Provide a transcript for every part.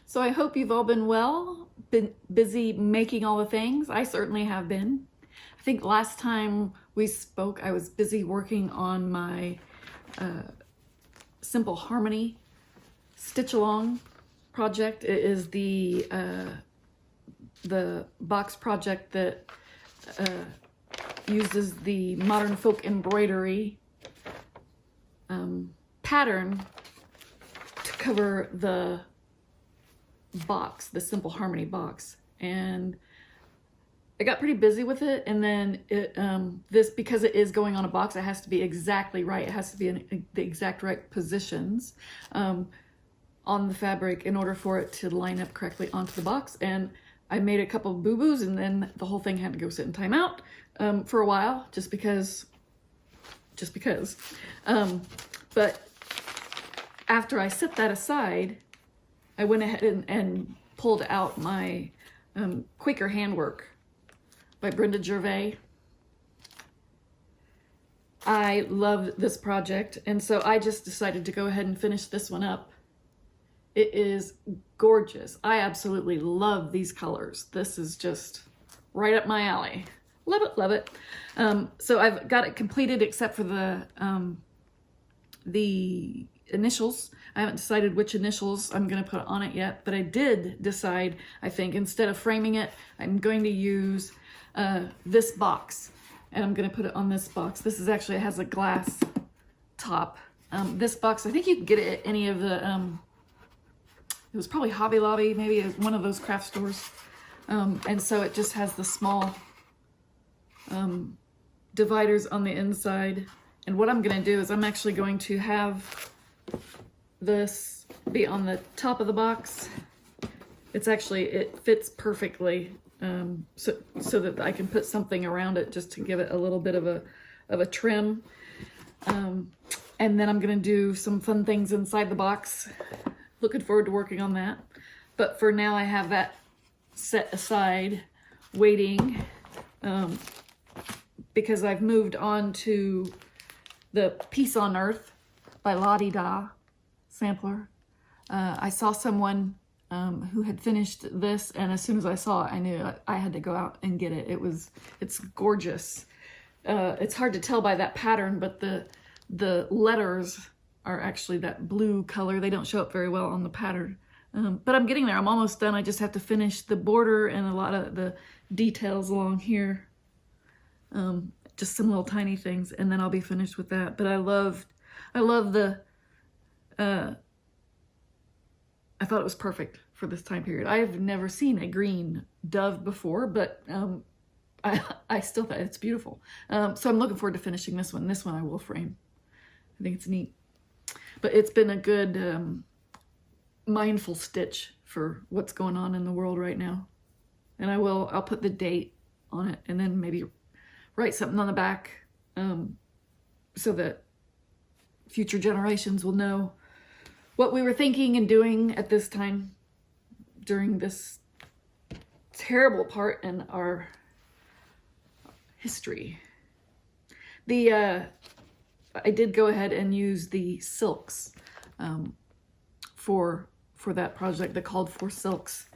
So I hope you've all been well, been busy making all the things. I certainly have been. I think last time we spoke, I was busy working on my Simple Harmony stitch along project. It is the box project that uses the modern folk embroidery pattern to cover the box, the Simple Harmony box. And I got pretty busy with it, and then this, because it is going on a box, it has to be exactly right. It has to be in the exact right positions on the fabric in order for it to line up correctly onto the box. And I made a couple of boo-boos, and then the whole thing had to go sit in timeout for a while, just because. But after I set that aside, I went ahead and pulled out my Quaker Handwork by Brenda Gervais. I loved this project, and so I just decided to go ahead and finish this one up. It is gorgeous. I absolutely love these colors. This is just right up my alley. Love it, love it. So I've got it completed except for the initials. I haven't decided which initials I'm going to put on it yet, but I did decide, I think, instead of framing it, I'm going to use this box, and I'm going to put it on this box. This is actually, it has a glass top. This box, I think you can get it at any of the, it was probably Hobby Lobby, maybe one of those craft stores. And so it just has the small dividers on the inside. And what I'm going to do is I'm actually going to have this be on the top of the box. It's actually, it fits perfectly so that I can put something around it just to give it a little bit of a trim. And then I'm going to do some fun things inside the box. Looking forward to working on that. But for now I have that set aside, waiting, because I've moved on to the Peace on Earth by Lottie Da sampler. I saw someone who had finished this, and as soon as I saw it, I knew I had to go out and get it. It's gorgeous. It's hard to tell by that pattern, but the letters are actually that blue color. They don't show up very well on the pattern. But I'm getting there. I'm almost done. I just have to finish the border and a lot of the details along here. Just some little tiny things, and then I'll be finished with that. But I love the, I thought it was perfect for this time period. I have never seen a green dove before, but I still thought it's beautiful. So I'm looking forward to finishing this one. This one I will frame. I think it's neat. But it's been a good mindful stitch for what's going on in the world right now. And I'll put the date on it, and then maybe write something on the back so that future generations will know what we were thinking and doing at this time during this terrible part in our history. I did go ahead and use the silks for that project, the called for silks.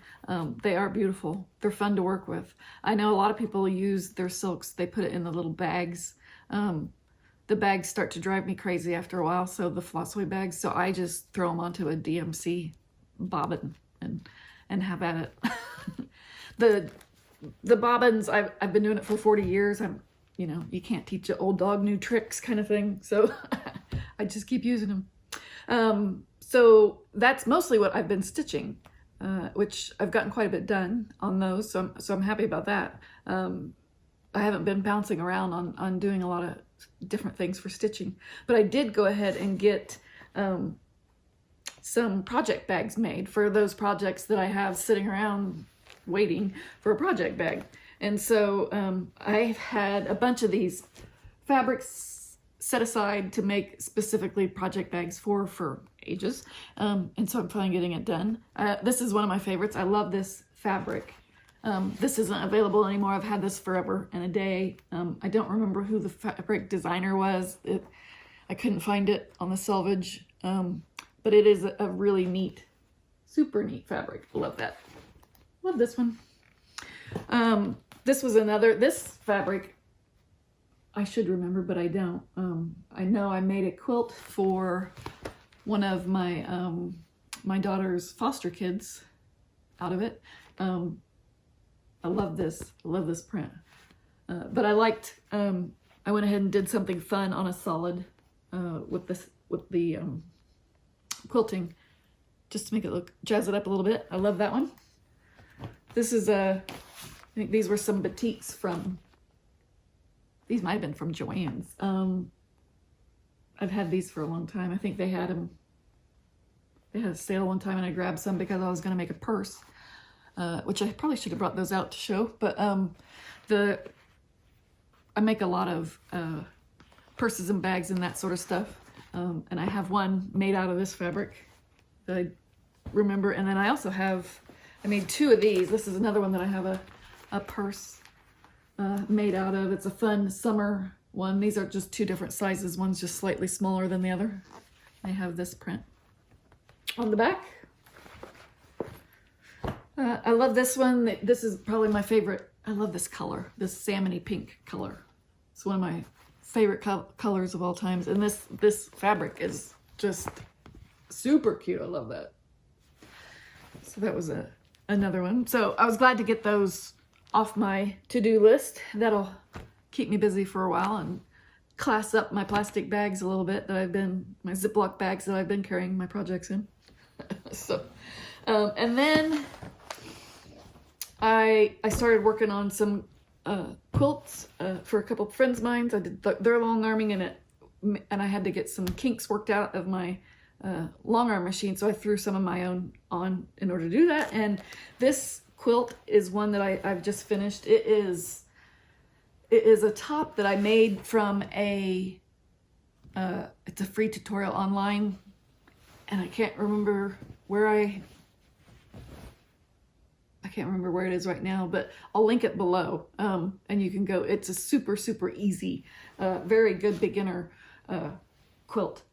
They are beautiful. They're fun to work with. I know a lot of people use their silks. They put it in the little bags. The bags start to drive me crazy after a while, so the Flosstube bags. So I just throw them onto a DMC bobbin and have at it. The bobbins, I've been doing it for 40 years. You can't teach an old dog new tricks kind of thing. So I just keep using them. So that's mostly what I've been stitching. Which I've gotten quite a bit done on those, so I'm happy about that. I haven't been bouncing around on doing a lot of different things for stitching, but I did go ahead and get some project bags made for those projects that I have sitting around waiting for a project bag. And so I've had a bunch of these fabrics set aside to make specifically project bags for ages, and so I'm finally getting it done. This is one of my favorites. I love this fabric. This isn't available anymore. I've had this forever and a day. I don't remember who the fabric designer was. I couldn't find it on the selvage, but it is a really neat Super neat fabric. Love that. Love this one. This was this fabric I should remember, but I don't. I know I made a quilt for one of my my daughter's foster kids out of it. I love this. I love this print. But I liked, I went ahead and did something fun on a solid with the quilting, just to make it look, jazz it up a little bit. I love that one. This is I think these were some batiks from, these might have been from Joann's. I've had these for a long time. I think they had them, they had a sale one time and I grabbed some because I was going to make a purse, which I probably should have brought those out to show. But I make a lot of purses and bags and that sort of stuff. And I have one made out of this fabric that I remember. And then I also have, I made two of these. This is another one that I have a purse made out of. It's a fun summer one. These are just two different sizes. One's just slightly smaller than the other. I have this print on the back. I love this one. This is probably my favorite. I love this color, this salmony pink color. It's one of my favorite colors of all times. And this fabric is just super cute. I love that. So that was another one. So I was glad to get those off my to-do list. That'll keep me busy for a while and class up my plastic bags a little bit that I've been, my Ziploc bags that I've been carrying my projects in. So, and then I started working on some quilts for a couple of friends of mine. I did their long arming and I had to get some kinks worked out of my long arm machine, so I threw some of my own on in order to do that. And this quilt is one that I've just finished. It is a top that I made from it's a free tutorial online, and I can't remember where I can't remember where it is right now, but I'll link it below, and you can go. It's a super easy, very good beginner quilt.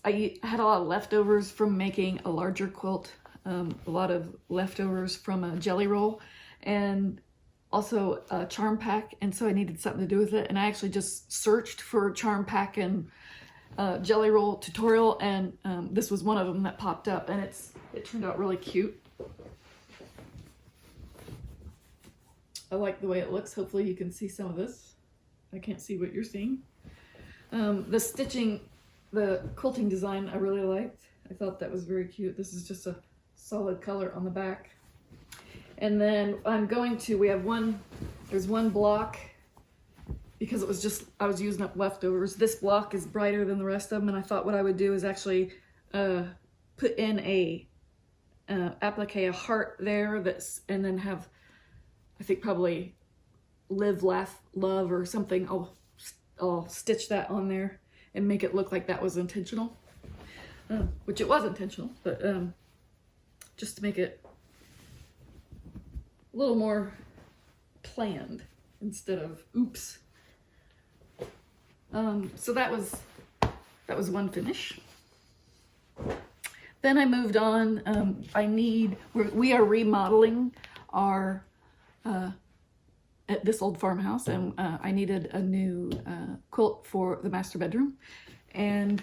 I had a lot of leftovers from making a larger quilt, a lot of leftovers from a jelly roll, and also a charm pack, and so I needed something to do with it, and I actually just searched for charm pack and jelly roll tutorial, and this was one of them that popped up, and it turned out really cute. I like the way it looks. Hopefully you can see some of this. I can't see what you're seeing. The stitching, the quilting design I really liked. I thought that was very cute. This is just a solid color on the back. And then there's one block, because it was just, I was using up leftovers. This block is brighter than the rest of them, and I thought what I would do is actually put in applique a heart there, and then have, I think probably live, laugh, love or something. I'll stitch that on there and make it look like that was intentional, which it was intentional, but just to make it a little more planned instead of oops. So that was one finish. Then I moved on. We are remodeling our at this old farmhouse, and I needed a new quilt for the master bedroom. And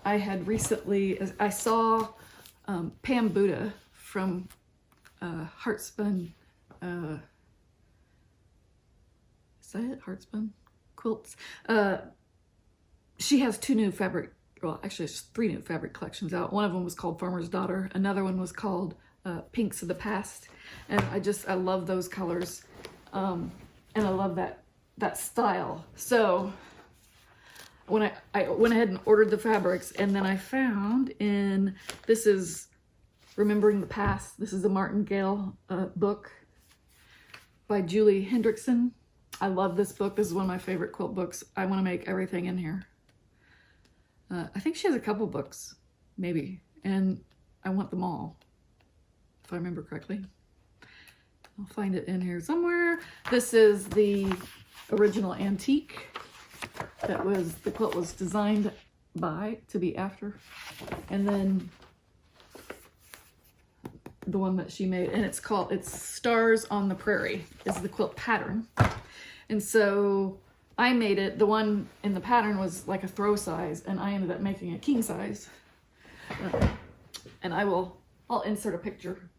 I had recently, I saw Pam Buda from Heartspun, is that it? Heartspun Quilts. She has two new fabric, well actually it's three new fabric collections out. One of them was called Farmer's Daughter. Another one was called Pinks of the Past. And I love those colors. And I love that style. So when I went ahead and ordered the fabrics, and then I found this is Remembering the Past. This is the Martingale book by Julie Hendriksen. I love this book. This is one of my favorite quilt books. I want to make everything in here. I think she has a couple books, maybe, and I want them all, if I remember correctly. I'll find it in here somewhere. This is the original antique the quilt was designed to be after. And then the one that she made, and it's Stars on the Prairie is the quilt pattern. And so I made it, the one in the pattern was like a throw size, and I ended up making a king size. And I'll insert a picture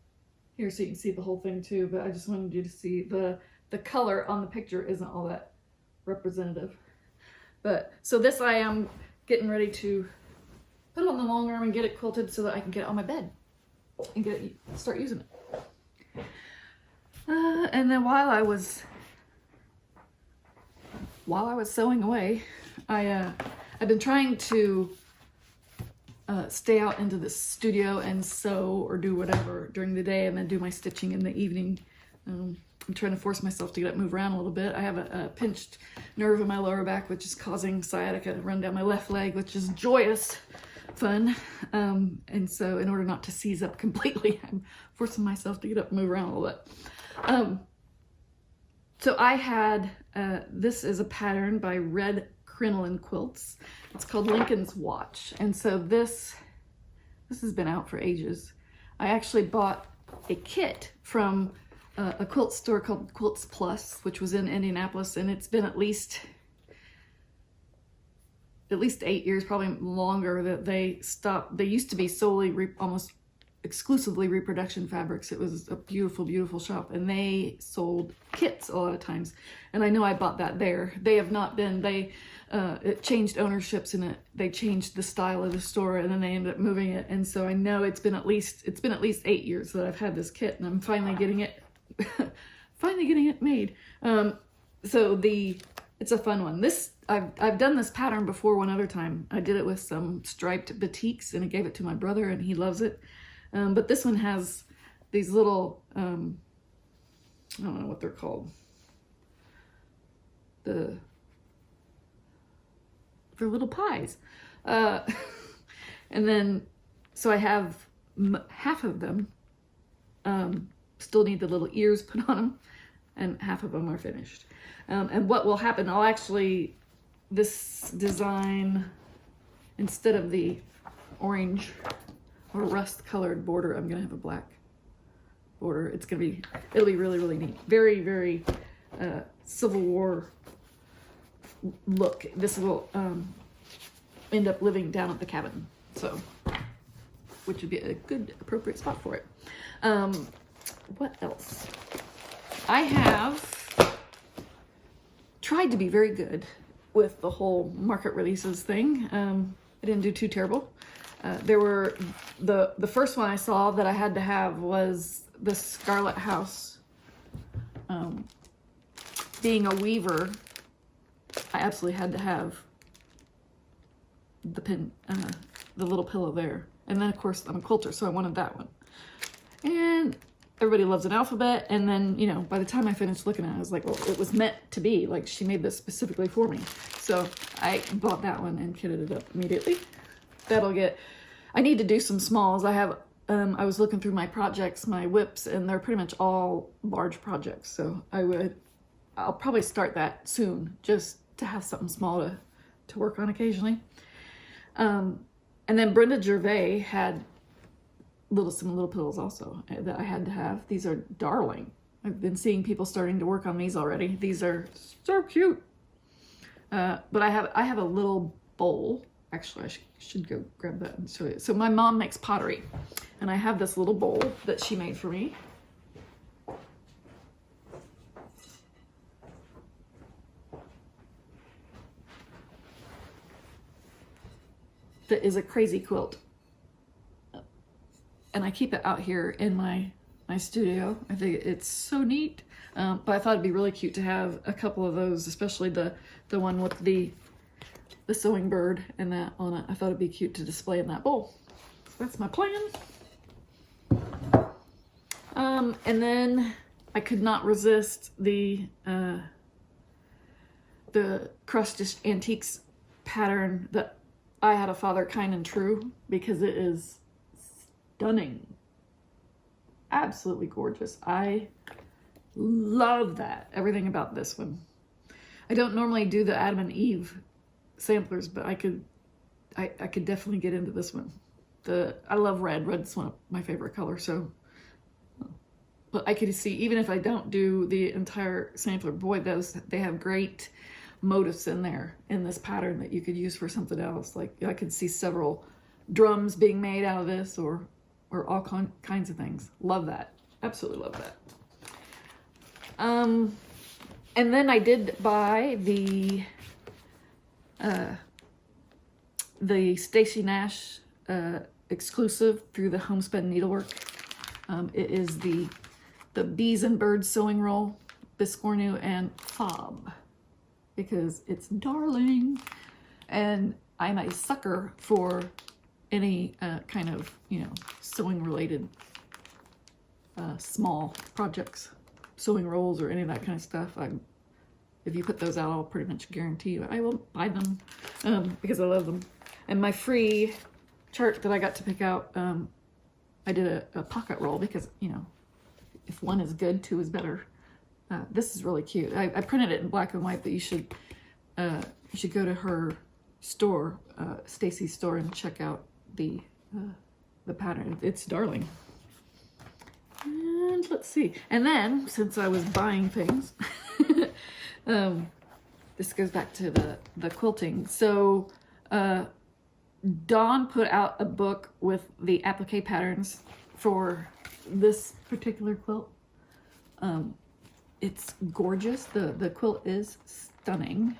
here so you can see the whole thing too, but I just wanted you to see the color on the picture isn't all that representative. But so this I am getting ready to put it on the long arm and get it quilted so that I can get it on my bed and start using it. And then while I was sewing away, I've been trying to stay out into the studio and sew or do whatever during the day and then do my stitching in the evening. I'm trying to force myself to get up, move around a little bit. I have a pinched nerve in my lower back, which is causing sciatica to run down my left leg, which is joyous fun. And so in order not to seize up completely, I'm forcing myself to get up and move around a little bit. So I had, this is a pattern by Red Crinoline Quilts. It's called Lincoln's Watch. And so this has been out for ages. I actually bought a kit from a quilt store called Quilts Plus, which was in Indianapolis, and it's been at least 8 years, probably longer, that they stopped. They used to be solely, almost exclusively reproduction fabrics. It was a beautiful, beautiful shop, and they sold kits a lot of times. And I know I bought that there. They have not been, it changed ownerships, and they changed the style of the store, and then they ended up moving it. And so I know it's been at least 8 years that I've had this kit, and I'm finally getting it made. So it's a fun one. I've done this pattern before one other time. I did it with some striped batiks, and I gave it to my brother, and he loves it. But this one has these little, I don't know what they're called. They're little pies. And then, so I have half of them. Still need the little ears put on them, and half of them are finished. And what will happen, this design, instead of the orange or rust colored border, I'm gonna have a black border. It'll be really, really neat. Very, very Civil War look. This will end up living down at the cabin, so, which would be a good appropriate spot for it. What else? I have tried to be very good with the whole market releases thing. I didn't do too terrible. There were, the first one I saw that I had to have was the Scarlet House. Being a weaver, I absolutely had to have the pin, the little pillow there. And then of course I'm a quilter, so I wanted that one. And everybody loves an alphabet, and then, you know, by the time I finished looking at it, I was like, well, it was meant to be. Like, she made this specifically for me. So I bought that one and kitted it up immediately. I need to do some smalls. I was looking through my projects, my whips, and they're pretty much all large projects. So I'll probably start that soon, just to have something small to work on occasionally. And then Brenda Gervais had some little pillows also that I had to have. These are darling. I've been seeing people starting to work on these already. These are so cute. But I have a little bowl. Actually, I should go grab that and show you. So my mom makes pottery, and I have this little bowl that she made for me. That is a crazy quilt. And I keep it out here in my studio. I think it's so neat. But I thought it'd be really cute to have a couple of those, especially the one with the sewing bird and that on it. I thought it'd be cute to display in that bowl. So that's my plan. And then I could not resist the Crushed Antiques pattern that I Had a Father Kind and True, because it is stunning. Absolutely gorgeous. I love that. Everything about this one. I don't normally do the Adam and Eve samplers, but I could definitely get into this one. I love red. Red's one of my favorite colors, so But I could see, even if I don't do the entire sampler, boy, they have great motifs in there in this pattern that you could use for something else. Like I could see several drums being made out of this, or all kinds of things. Love that. Absolutely love that. And then I did buy the Stacey Nash exclusive through the Homespun Needlework. It is the Bees and Birds sewing roll, Biscornu and Fob, because it's darling, and I'm a sucker for any kind of, you know, sewing related small projects, sewing rolls or any of that kind of stuff. If you put those out, I'll pretty much guarantee you I will buy them because I love them. And my free chart that I got to pick out, I did a pocket roll because, you know, if one is good, two is better. This is really cute. I printed it in black and white, but you should go to her store, Stacy's store, and check out the pattern. It's darling. And let's see. And then, since I was buying things, this goes back to the quilting. So Dawn put out a book with the applique patterns for this particular quilt. It's gorgeous. The quilt is stunning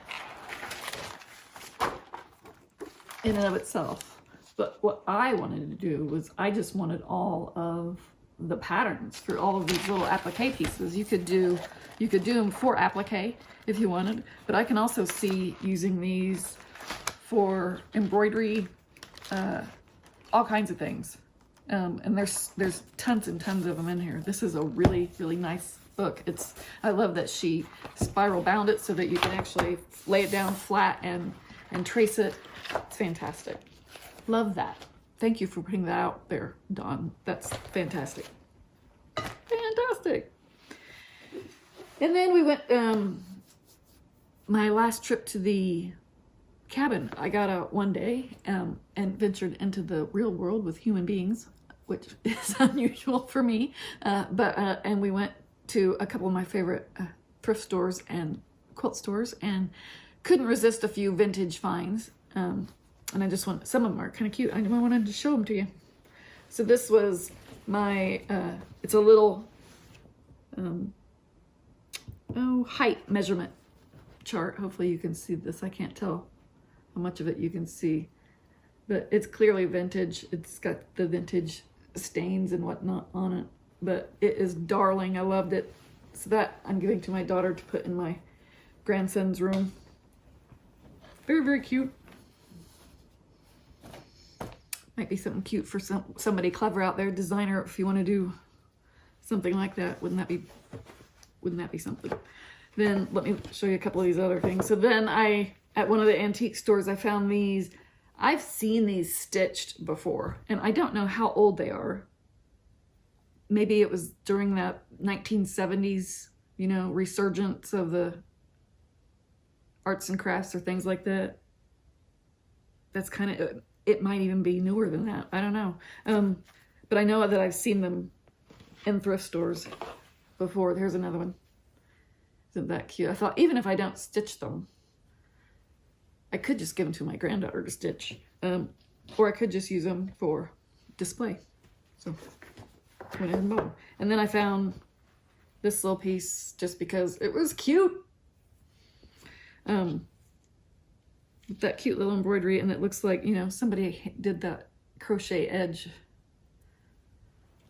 in and of itself. But what I wanted to do was I just wanted all of the patterns for all of these little applique pieces. You could do them for applique if you wanted, but I can also see using these for embroidery, all kinds of things. And there's tons and tons of them in here. This is a really, really nice book. I love that she spiral bound it so that you can actually lay it down flat and trace it. It's fantastic. Love that. Thank you for putting that out there, Dawn. That's fantastic. Fantastic. And then we went, my last trip to the cabin, I got out one day and ventured into the real world with human beings, which is unusual for me. And we went to a couple of my favorite thrift stores and quilt stores, and couldn't resist a few vintage finds. And I just want, some of them are kind of cute. I wanted to show them to you. So this was my, it's a little, height measurement chart. Hopefully you can see this. I can't tell how much of it you can see, but it's clearly vintage. It's got the vintage stains and whatnot on it, but it is darling. I loved it. So that I'm giving to my daughter to put in my grandson's room. Very, very cute. Might be something cute for somebody clever out there, designer, if you want to do something like that. Wouldn't that be something? Then let me show you a couple of these other things. So then at one of the antique stores, I found these. I've seen these stitched before, and I don't know how old they are. Maybe it was during that 1970s, you know, resurgence of the arts and crafts or things like that. That's kind of, it might even be newer than that. I don't know. But I know that I've seen them in thrift stores before. Here's another one. Isn't that cute? I thought, even if I don't stitch them, I could just give them to my granddaughter to stitch. Or I could just use them for display. So, went ahead and bought them. And then I found this little piece just because it was cute. With that cute little embroidery, and it looks like, you know, somebody did that crochet edge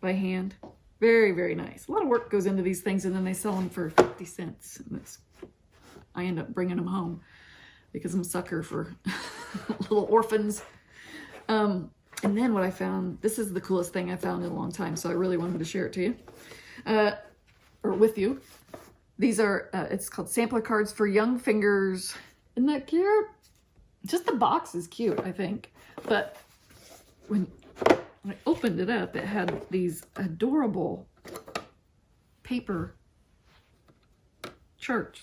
by hand. Very, very nice. A lot of work goes into these things, and then they sell them for 50 cents. And I end up bringing them home because I'm a sucker for little orphans. And then what I found, this is the coolest thing I found in a long time, so I really wanted to share it to you, or with you. These are, it's called Sampler Cards for Young Fingers. Isn't that cute? Just the box is cute, I think. But when I opened it up, it had these adorable paper charts,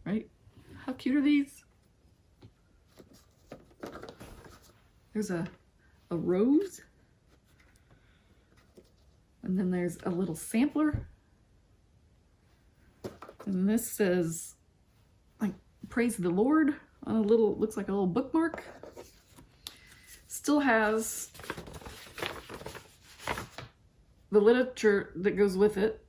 right? How cute are these? There's a rose. And then there's a little sampler. And this says, like, praise the Lord on a little, looks like a little bookmark. Still has the literature that goes with it.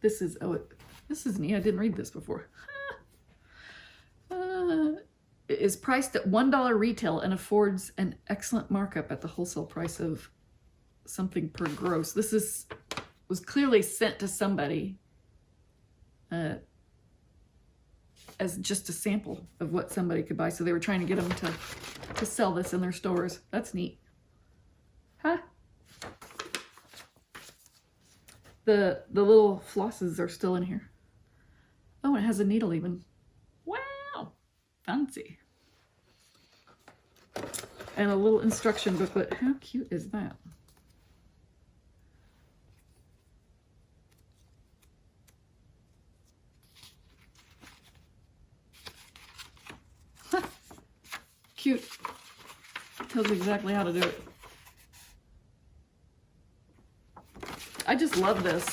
This is, oh, this is neat. I didn't read this before. It is priced at $1 retail and affords an excellent markup at the wholesale price of something per gross. This was clearly sent to somebody as just a sample of what somebody could buy. So they were trying to get them to sell this in their stores. That's neat. Huh? The little flosses are still in here. Oh, it has a needle even. Wow, fancy. And a little instruction booklet. How cute is that? Huh. Cute. Tells you exactly how to do it. I just love this.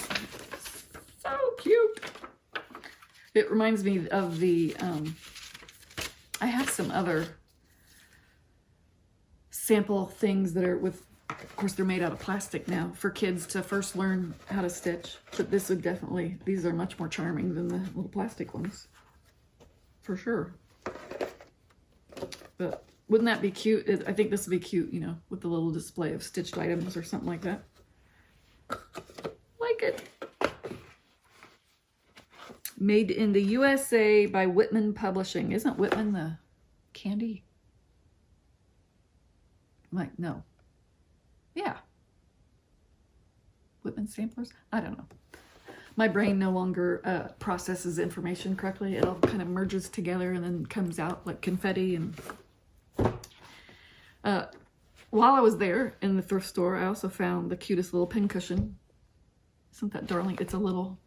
So cute. It reminds me of the, I have some other sample things that are with, of course they're made out of plastic now, for kids to first learn how to stitch. But this would definitely, these are much more charming than the little plastic ones. For sure. But wouldn't that be cute? I think this would be cute, you know, with the little display of stitched items or something like that. Like it. Made in the USA by Whitman Publishing. Isn't Whitman the candy? Like, no. Yeah. Whitman samplers? I don't know. My brain no longer processes information correctly. It all kind of merges together and then comes out like confetti. And while I was there in the thrift store, I also found the cutest little pincushion. Isn't that darling? It's a little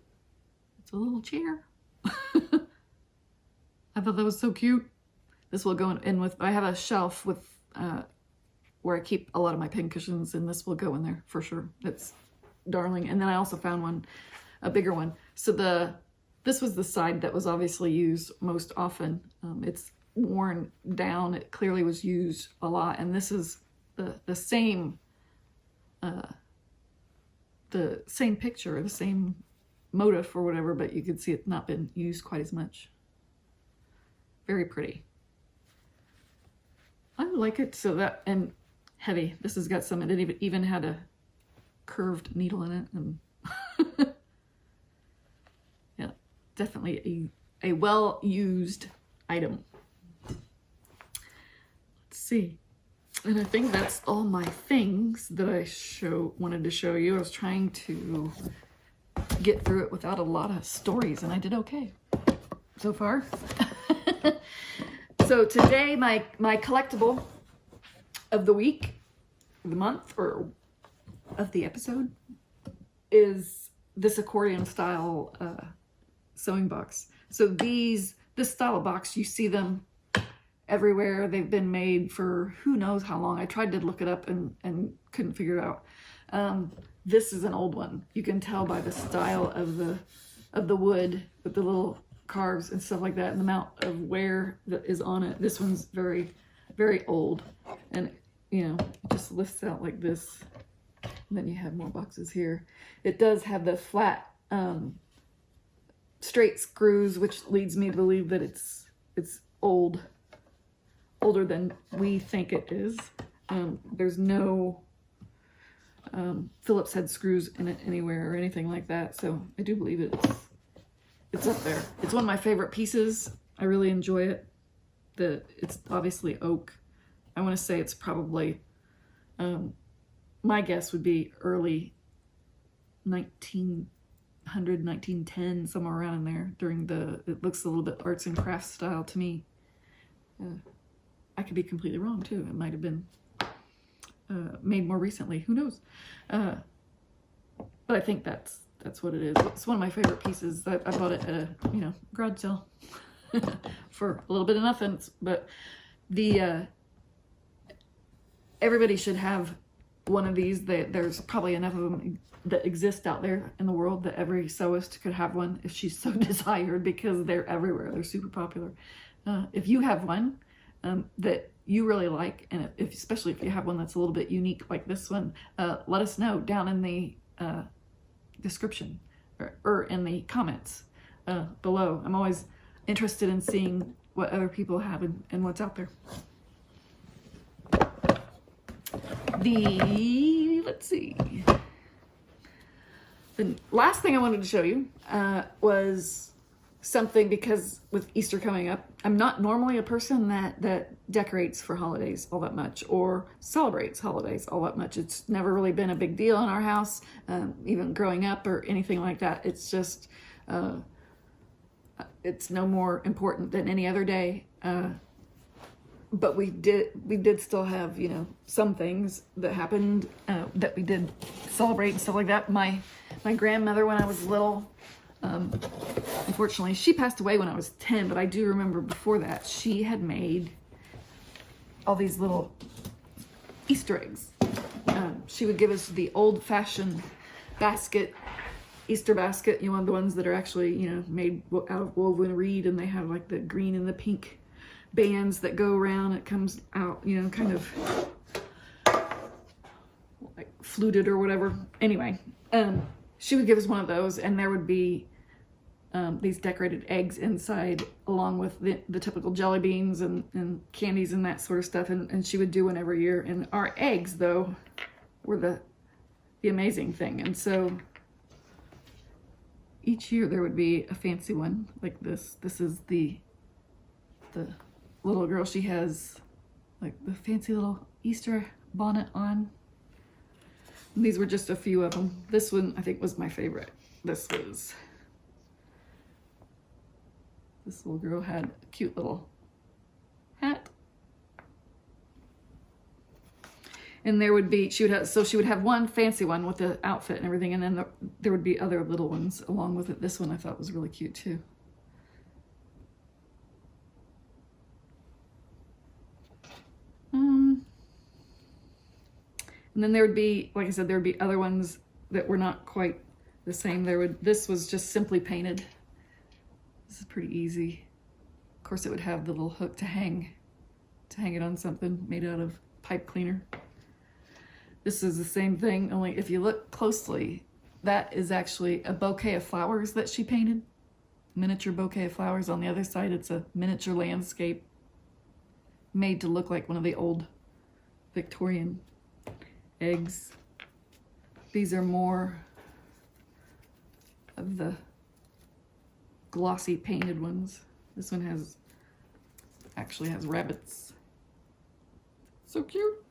chair. I thought that was so cute. This will go in with, I have a shelf with where I keep a lot of my pincushions, and this will go in there for sure. It's darling. And then I also found one, a bigger one. So this was the side that was obviously used most often. It's worn down. It clearly was used a lot. And this is the same picture, the same motif or whatever, but you can see it's not been used quite as much. Very pretty. I like it. So that, and heavy. This has got some, it even had a curved needle in it. And yeah, definitely a well-used item. Let's see. And I think that's all my things that I wanted to show you. I was trying to get through it without a lot of stories, and I did okay so far. So today, my collectible of the week, the month, or of the episode is this accordion style sewing box. So this style of box, you see them everywhere. They've been made for who knows how long. I tried to look it up and couldn't figure it out. This is an old one. You can tell by the style of the wood with the little carves and stuff like that, and the amount of wear that is on it. This one's very, very old, and you know, it just lifts out like this. And then you have more boxes here. It does have the flat, straight screws, which leads me to believe that it's older than we think it is. There's no Phillips head screws in it anywhere or anything like that, so I do believe it's up there. It's one of my favorite pieces. I really enjoy it. It's obviously oak. I want to say it's probably, my guess would be early 1900, 1910, somewhere around in there. It looks a little bit arts and crafts style to me. I could be completely wrong too. It might have been made more recently. Who knows? But I think that's what it is. It's one of my favorite pieces. I bought it at a garage sale for a little bit of nothing. But everybody should have one of these. There's probably enough of them that exist out there in the world that every sewist could have one if she's so desired, because they're everywhere. They're super popular. If you have one that you really like, and especially if you have one that's a little bit unique like this one, let us know down in the description or in the comments below. I'm always interested in seeing what other people have and what's out there. Let's see. The last thing I wanted to show you was something, because with Easter coming up, I'm not normally a person that decorates for holidays all that much or celebrates holidays all that much. It's never really been a big deal in our house, even growing up or anything like that. It's just, it's no more important than any other day. But we did still have, you know, some things that happened that we did celebrate and stuff like that. My grandmother, when I was little, unfortunately, she passed away when I was 10, but I do remember before that, she had made all these little Easter eggs. She would give us the old-fashioned basket, Easter basket, you know, the ones that are actually, you know, made out of woven reed, and they have like the green and the pink bands that go around. It comes out, you know, kind of like fluted or whatever. Anyway, she would give us one of those, and there would be these decorated eggs inside, along with the typical jelly beans and candies and that sort of stuff. And she would do one every year. And our eggs, though, were the amazing thing. And so each year there would be a fancy one like this. This is the little girl. She has like the fancy little Easter bonnet on. And these were just a few of them. This one I think was my favorite. This little girl had a cute little hat. And there would be, she would have one fancy one with the outfit and everything, and then there would be other little ones along with it. This one I thought was really cute too. And then there would be, like I said, there would be other ones that were not quite the same. This was just simply painted. This is pretty easy. Of course, it would have the little hook to hang it on something made out of pipe cleaner. This is the same thing, only if you look closely, that is actually a bouquet of flowers that she painted. Miniature bouquet of flowers. On the other side, it's a miniature landscape made to look like one of the old Victorian eggs. These are more of the glossy painted ones. This one actually has rabbits. So cute.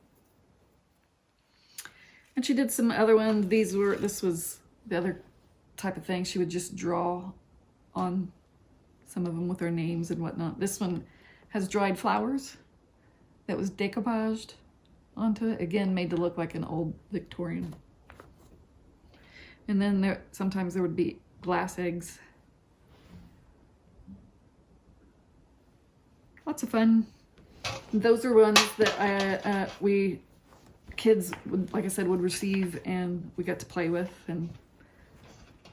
And she did some other ones. This was the other type of thing. She would just draw on some of them with their names and whatnot. This one has dried flowers that was decoupaged onto it. Again, made to look like an old Victorian. And then sometimes there would be glass eggs. Lots of fun. Those are ones that we kids would, like I said, would receive, and we got to play with. And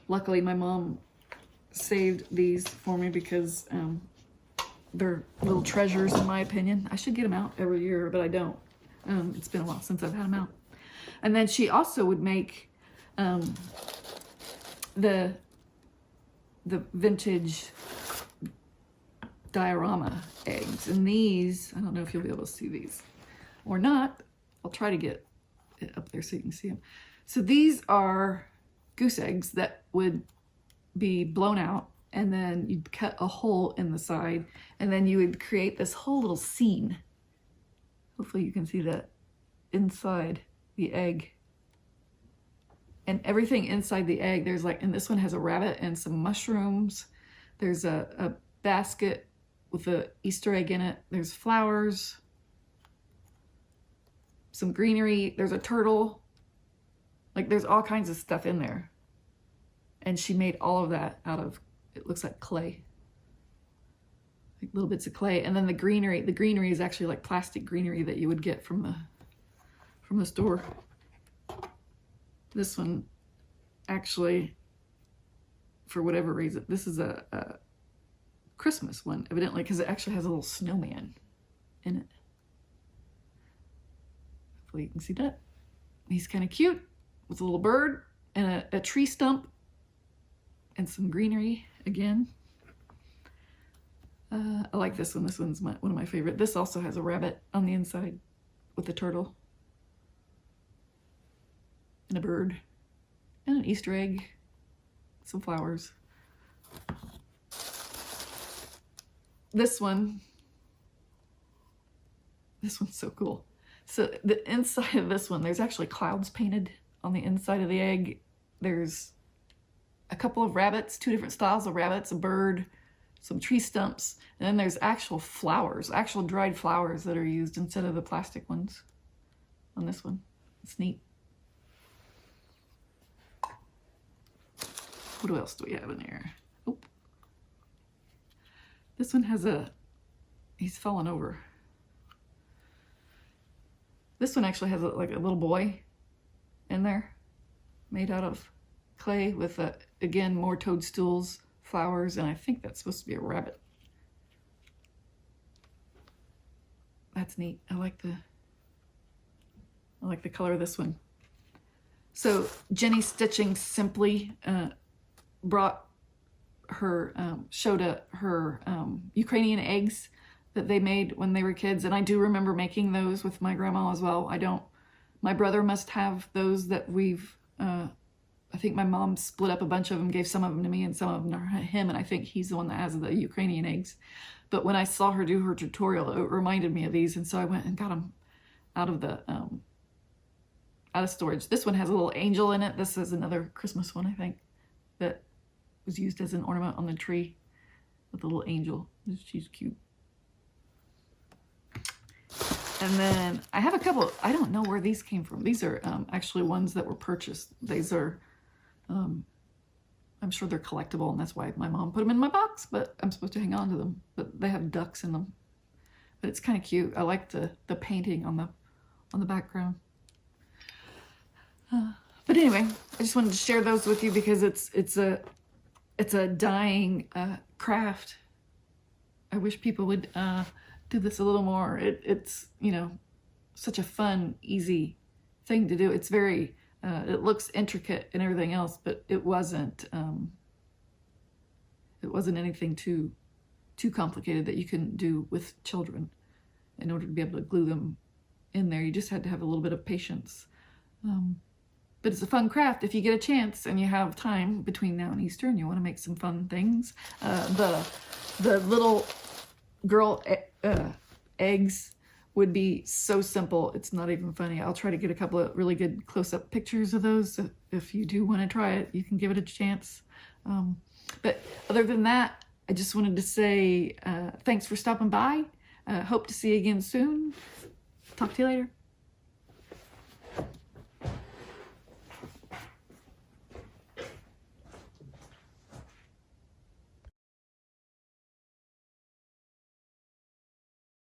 luckily my mom saved these for me, because they're little treasures in my opinion. I should get them out every year, but I don't. It's been a while since I've had them out. And then she also would make the vintage diorama eggs. And these, I don't know if you'll be able to see these or not. I'll try to get it up there so you can see them. So these are goose eggs that would be blown out, and then you'd cut a hole in the side, and then you would create this whole little scene. Hopefully you can see that inside the egg. And everything inside the egg, there's like, and this one has a rabbit and some mushrooms. There's a basket with an Easter egg in it. There's flowers, some greenery. There's a turtle. Like, there's all kinds of stuff in there. And she made all of that out of, it looks like clay. Like little bits of clay. And then the greenery is actually like plastic greenery that you would get from the store. This one, actually, for whatever reason, this is a Christmas one, evidently, because it actually has a little snowman in it. Hopefully you can see that. He's kind of cute with a little bird and a tree stump and some greenery again. I like this one. This one's one of my favorite. This also has a rabbit on the inside with a turtle and a bird and an Easter egg, some flowers. This one's so cool. So the inside of this one, there's actually clouds painted on the inside of the egg. There's a couple of rabbits, 2 different styles of rabbits, a bird, some tree stumps, and then there's actual flowers, actual dried flowers that are used instead of the plastic ones on this one. It's neat. What else do we have in here? Oh. This one has he's fallen over. This one actually has like a little boy in there, made out of clay with, again, more toadstools, flowers, and I think that's supposed to be a rabbit. That's neat. I like the color of this one. So Jenny Stitching Simply showed her Ukrainian eggs that they made when they were kids, and I do remember making those with my grandma as well. My brother must have those that we've, I think my mom split up a bunch of them, gave some of them to me and some of them to him, and I think he's the one that has the Ukrainian eggs. But when I saw her do her tutorial, it reminded me of these, and so I went and got them out of storage. This one has a little angel in it. This is another Christmas one, I think, that was used as an ornament on the tree with a little angel. She's cute. And then I have a couple, I don't know where these came from. These are actually ones that were purchased. These are, I'm sure they're collectible, and that's why my mom put them in my box, but I'm supposed to hang on to them. But they have ducks in them. But it's kind of cute. I like the painting on the background. But anyway, I just wanted to share those with you because it's a dying craft. I wish people would do this a little more. It's, you know, such a fun, easy thing to do. It's very, it looks intricate and everything else, but it wasn't anything too complicated that you couldn't do with children in order to be able to glue them in there. You just had to have a little bit of patience. But it's a fun craft if you get a chance and you have time between now and Easter and you want to make some fun things. The little girl eggs would be so simple, it's not even funny. I'll try to get a couple of really good close-up pictures of those. If you do want to try it, you can give it a chance. But other than that, I just wanted to say thanks for stopping by. Hope to see you again soon. Talk to you later.